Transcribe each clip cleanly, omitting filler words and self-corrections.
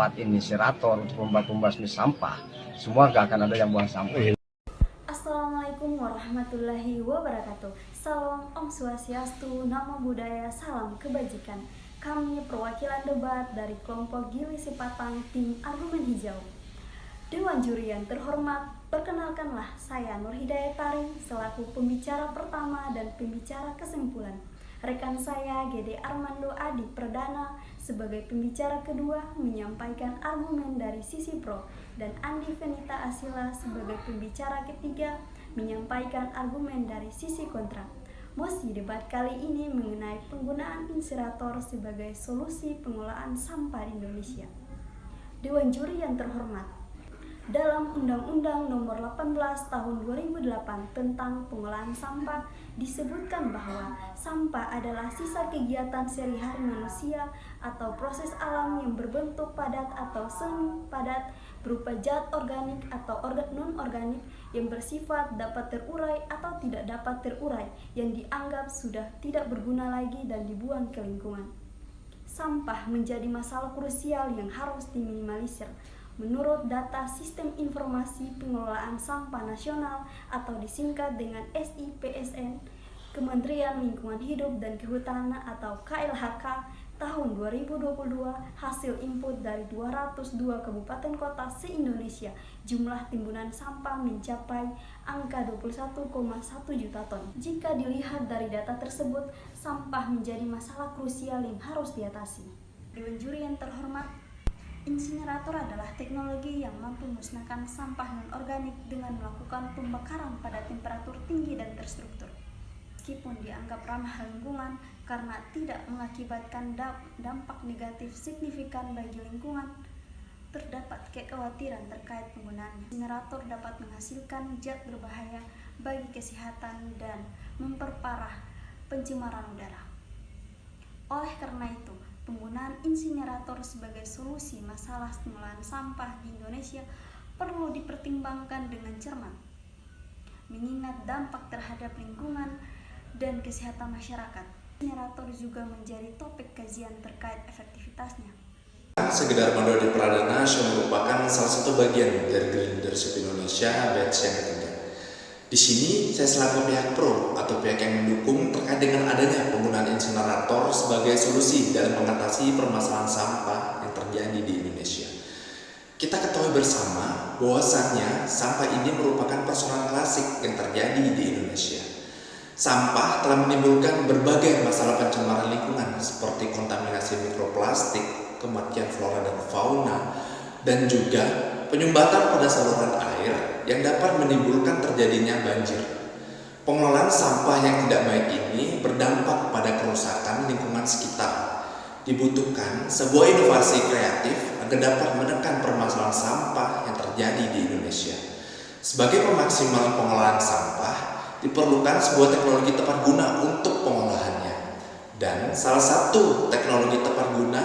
tempat insinerator untuk membasmi sampah, semua gak akan ada yang buang sampah. Assalamualaikum warahmatullahi wabarakatuh. Salam Om Swastiastu, Namo Buddhaya, salam kebajikan. Kami perwakilan debat dari kelompok Gili Sipatang tim Argumen Hijau. Dewan juri yang terhormat, perkenalkanlah saya Nur Hidayat Taring selaku pembicara pertama dan pembicara kesimpulan. Rekan saya Gede Armando Adi Perdana sebagai pembicara kedua menyampaikan argumen dari sisi pro, dan Andi Venita Asila sebagai pembicara ketiga menyampaikan argumen dari sisi kontra. Mosi debat kali ini mengenai penggunaan insinerator sebagai solusi pengolahan sampah di Indonesia. Dewan juri yang terhormat, dalam Undang-Undang Nomor 18 Tahun 2008 tentang pengolahan sampah disebutkan bahwa sampah adalah sisa kegiatan sehari-hari manusia atau proses alam yang berbentuk padat atau semi padat berupa zat organik atau non-organik yang bersifat dapat terurai atau tidak dapat terurai yang dianggap sudah tidak berguna lagi dan dibuang ke lingkungan. Sampah menjadi masalah krusial yang harus diminimalisir. Menurut data Sistem Informasi Pengelolaan Sampah Nasional atau disingkat dengan SIPSN, Kementerian Lingkungan Hidup dan Kehutanan atau KLHK, tahun 2022 hasil input dari 202 kabupaten kota se-Indonesia, jumlah timbunan sampah mencapai angka 21,1 juta ton. Jika dilihat dari data tersebut, sampah menjadi masalah krusial yang harus diatasi. Dewan juri yang terhormat, insinerator adalah teknologi yang mampu memusnahkan sampah non-organik dengan melakukan pembakaran pada temperatur tinggi dan terstruktur. Meskipun dianggap ramah lingkungan karena tidak mengakibatkan dampak negatif signifikan bagi lingkungan, terdapat kekhawatiran terkait penggunaannya. Insinerator dapat menghasilkan zat berbahaya bagi kesehatan dan memperparah pencemaran udara. Oleh karena itu, penggunaan insinerator sebagai solusi masalah pengolahan sampah di Indonesia perlu dipertimbangkan dengan cermat, mengingat dampak terhadap lingkungan dan kesehatan masyarakat. Insinerator juga menjadi topik kajian terkait efektivitasnya. Segedar Mandori Pradana merupakan salah satu bagian dari Green Leadership Indonesia batch yang ketiga. Di sini saya selaku pihak pro atau pihak yang mendukung terkait dengan adanya penggunaan insinerator sebagai solusi dalam mengatasi permasalahan sampah yang terjadi di Indonesia. Kita ketahui bersama bahwasannya sampah ini merupakan persoalan klasik yang terjadi di Indonesia. Sampah telah menimbulkan berbagai masalah pencemaran lingkungan seperti kontaminasi mikroplastik, kematian flora dan fauna, dan juga penyumbatan pada saluran air yang dapat menimbulkan terjadinya banjir. Pengelolaan sampah yang tidak baik ini berdampak pada kerusakan lingkungan sekitar. Dibutuhkan sebuah inovasi kreatif agar dapat menekan permasalahan sampah yang terjadi di Indonesia. Sebagai pemaksimalan pengolahan sampah, diperlukan sebuah teknologi tepat guna untuk pengolahannya. Dan salah satu teknologi tepat guna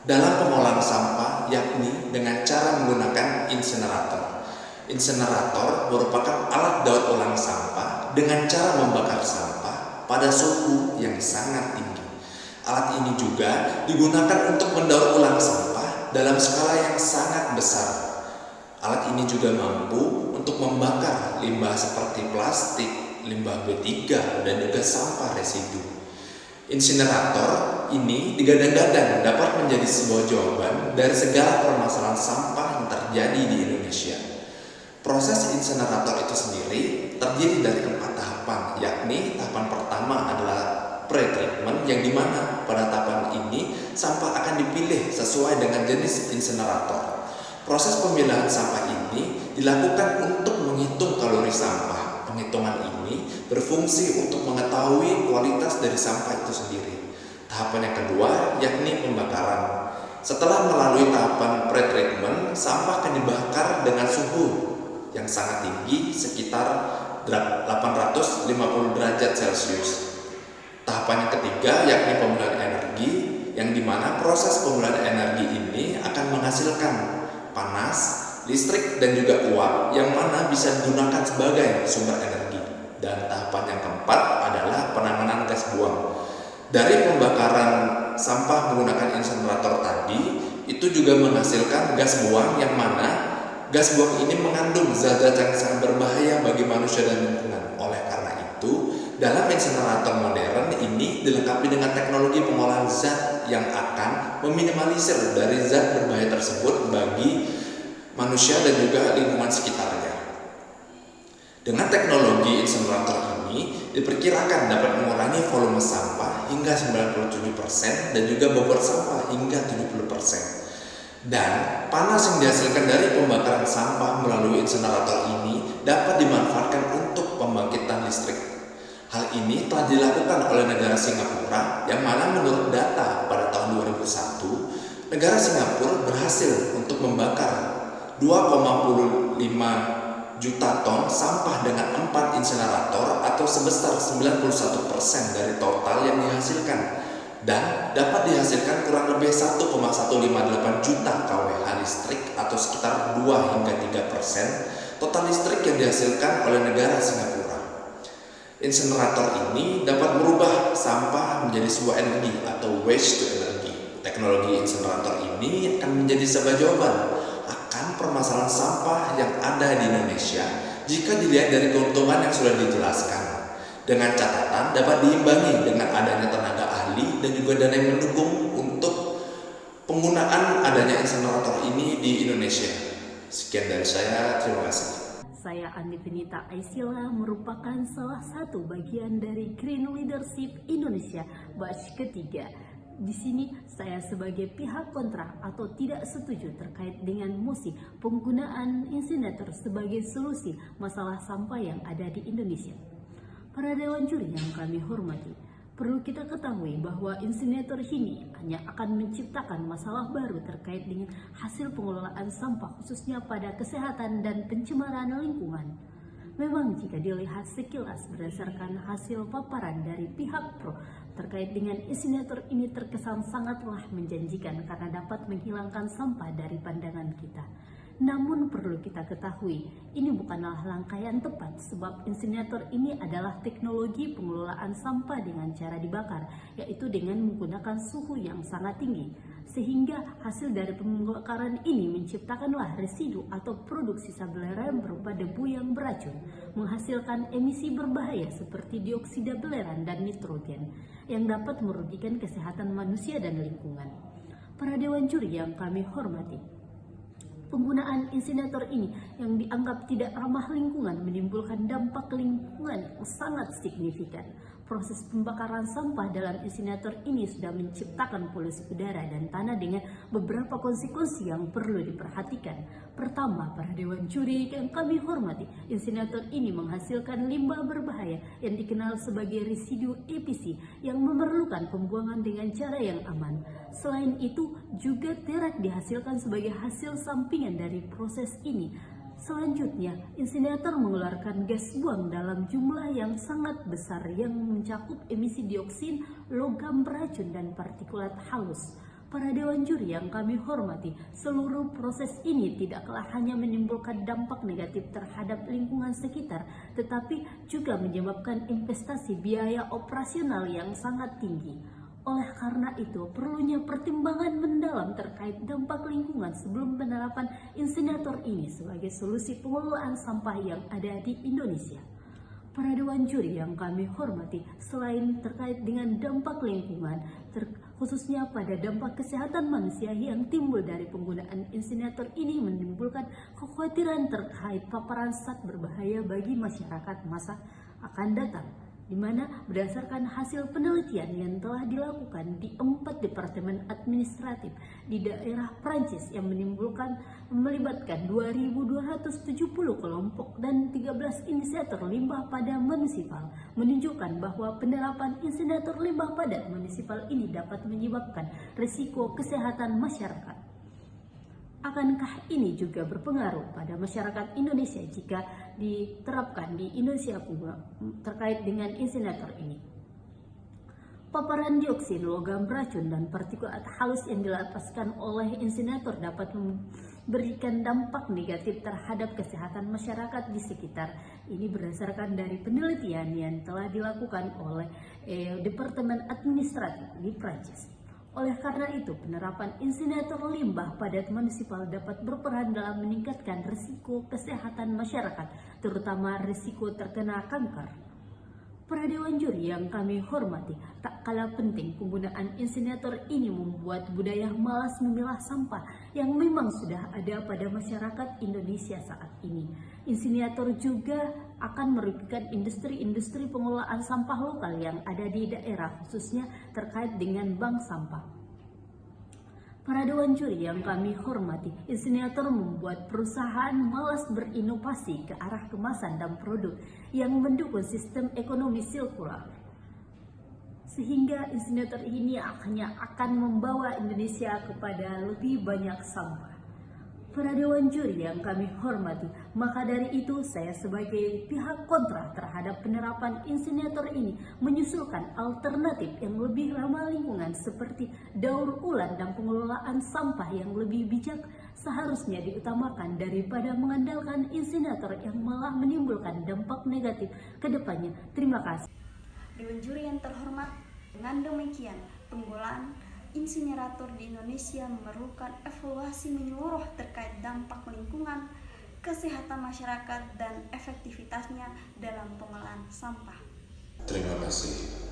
dalam pengolahan sampah yakni dengan cara menggunakan insinerator. Insinerator merupakan alat daur ulang sampah dengan cara membakar sampah pada suhu yang sangat tinggi. Alat ini juga digunakan untuk mendaur ulang sampah dalam skala yang sangat besar. Alat ini juga mampu untuk membakar limbah seperti plastik, limbah B3, dan juga sampah residu. Insinerator ini digadang-gadang dapat menjadi sebuah jawaban dari segala permasalahan sampah yang terjadi di Indonesia. Proses insinerator itu sendiri terdiri dari 4 tahapan, yakni tahapan pertama adalah pre-treatment, yang dimana pada tahapan ini sampah akan dipilih sesuai dengan jenis insinerator. Proses pemilihan sampah ini dilakukan untuk menghitung kalori sampah. Penghitungan ini berfungsi untuk mengetahui kualitas dari sampah itu sendiri. Tahapan yang kedua yakni pembakaran. Setelah melalui tahapan pre-treatment, sampah akan dibakar dengan suhu yang sangat tinggi sekitar 850 derajat Celcius. Tahapan yang ketiga yakni penggunaan energi, yang dimana proses penggunaan energi ini akan menghasilkan panas, listrik, dan juga uap yang mana bisa digunakan sebagai sumber energi. Dan tahapan yang keempat adalah penanganan gas buang. Dari pembakaran sampah menggunakan insinerator tadi, itu juga menghasilkan gas buang, yang mana gas buang ini mengandung zat-zat yang sangat berbahaya bagi manusia dan lingkungan. Oleh karena itu, dalam insinerator modern ini dilengkapi dengan teknologi pengolahan zat yang akan meminimalisir dari zat berbahaya tersebut bagi manusia dan juga lingkungan sekitarnya. Dengan teknologi insinerator ini diperkirakan dapat mengurangi volume sampah hingga 97% dan juga bobot sampah hingga 70%. Dan panas yang dihasilkan dari pembakaran sampah melalui insinerator ini dapat dimanfaatkan untuk pembangkitan listrik. Hal ini telah dilakukan oleh negara Singapura, yang mana menurut data pada tahun 2001, negara Singapura berhasil untuk membakar 2,5 juta ton sampah dengan 4 insinerator atau sebesar 91% dari total yang dihasilkan, dan dapat dihasilkan kurang lebih 1,158 juta kWh listrik atau sekitar 2 hingga 3% total listrik yang dihasilkan oleh negara Singapura. Insinerator ini dapat merubah sampah menjadi sebuah energi atau waste to energy. Teknologi insinerator ini akan menjadi sebuah jawaban akan permasalahan sampah yang ada di Indonesia jika dilihat dari keuntungan yang sudah dijelaskan. Dengan catatan dapat diimbangi dengan adanya tenaga ahli dan juga dana yang mendukung untuk penggunaan adanya insinerator ini di Indonesia. Sekian dari saya, terima kasih. Saya Andi Benita Aisila, merupakan salah satu bagian dari Green Leadership Indonesia batch ketiga. Di sini saya sebagai pihak kontra atau tidak setuju terkait dengan mosi penggunaan insinerator sebagai solusi masalah sampah yang ada di Indonesia. Para dewan juri yang kami hormati, perlu kita ketahui bahwa insinerator ini hanya akan menciptakan masalah baru terkait dengan hasil pengelolaan sampah, khususnya pada kesehatan dan pencemaran lingkungan. Memang jika dilihat sekilas berdasarkan hasil paparan dari pihak pro terkait dengan insinerator ini terkesan sangatlah menjanjikan karena dapat menghilangkan sampah dari pandangan kita. Namun perlu kita ketahui, ini bukanlah langkah yang tepat sebab insinerator ini adalah teknologi pengelolaan sampah dengan cara dibakar, yaitu dengan menggunakan suhu yang sangat tinggi. Sehingga hasil dari pembakaran ini menciptakanlah residu atau produk sisa belerang berupa debu yang beracun, menghasilkan emisi berbahaya seperti dioksida belerang dan nitrogen yang dapat merugikan kesehatan manusia dan lingkungan. Para dewan juri yang kami hormati, penggunaan insinerator ini yang dianggap tidak ramah lingkungan menimbulkan dampak lingkungan yang sangat signifikan. Proses pembakaran sampah dalam insinerator ini sudah menciptakan polusi udara dan tanah dengan beberapa konsekuensi yang perlu diperhatikan. Pertama, para dewan juri yang kami hormati, insinerator ini menghasilkan limbah berbahaya yang dikenal sebagai residu EPC yang memerlukan pembuangan dengan cara yang aman. Selain itu, juga terak dihasilkan sebagai hasil sampingan dari proses ini. Selanjutnya, insinerator mengeluarkan gas buang dalam jumlah yang sangat besar yang mencakup emisi dioksin, logam beracun, dan partikulat halus. Para dewan juri yang kami hormati, seluruh proses ini tidaklah hanya menimbulkan dampak negatif terhadap lingkungan sekitar, tetapi juga menyebabkan investasi biaya operasional yang sangat tinggi. Oleh karena itu, perlunya pertimbangan mendalam terkait dampak lingkungan sebelum penerapan insinerator ini sebagai solusi pengelolaan sampah yang ada di Indonesia. Para dewan juri yang kami hormati, selain terkait dengan dampak lingkungan, khususnya pada dampak kesehatan manusia yang timbul dari penggunaan insinerator ini menimbulkan kekhawatiran terkait paparan zat berbahaya bagi masyarakat masa akan datang, di mana berdasarkan hasil penelitian yang telah dilakukan di 4 departemen administratif di daerah Prancis yang melibatkan 2.270 kelompok dan 13 insinerator limbah padat munisipal, menunjukkan bahwa penerapan insinerator limbah padat munisipal ini dapat menyebabkan risiko kesehatan masyarakat. Akankah ini juga berpengaruh pada masyarakat Indonesia jika diterapkan di Indonesia pula terkait dengan insinerator ini? Paparan dioksin, logam beracun, dan partikulat halus yang dilepaskan oleh insinerator dapat memberikan dampak negatif terhadap kesehatan masyarakat di sekitar. Ini berdasarkan dari penelitian yang telah dilakukan oleh Departemen Administratif di Prancis. Oleh karena itu, penerapan insinerator limbah padat munisipal dapat berperan dalam meningkatkan risiko kesehatan masyarakat, terutama risiko terkena kanker. Para dewan juri yang kami hormati, tak kalah penting penggunaan insinerator ini membuat budaya malas memilah sampah yang memang sudah ada pada masyarakat Indonesia saat ini. Insinerator juga akan merugikan industri-industri pengelolaan sampah lokal yang ada di daerah, khususnya terkait dengan bank sampah. Para dewan juri yang kami hormati, insinerator membuat perusahaan malas berinovasi ke arah kemasan dan produk yang mendukung sistem ekonomi sirkular. Sehingga insinerator ini hanya akan membawa Indonesia kepada lebih banyak sampah. Para dewan juri yang kami hormati, maka dari itu saya sebagai pihak kontra terhadap penerapan insinerator ini menyusulkan alternatif yang lebih ramah lingkungan seperti daur ulang dan pengelolaan sampah yang lebih bijak seharusnya diutamakan daripada mengandalkan insinerator yang malah menimbulkan dampak negatif ke depannya. Terima kasih. Dewan juri yang terhormat, dengan demikian penggunaan insinerator di Indonesia memerlukan evaluasi menyeluruh terkait dampak lingkungan, kesehatan masyarakat, dan efektivitasnya dalam pengolahan sampah. Terima kasih.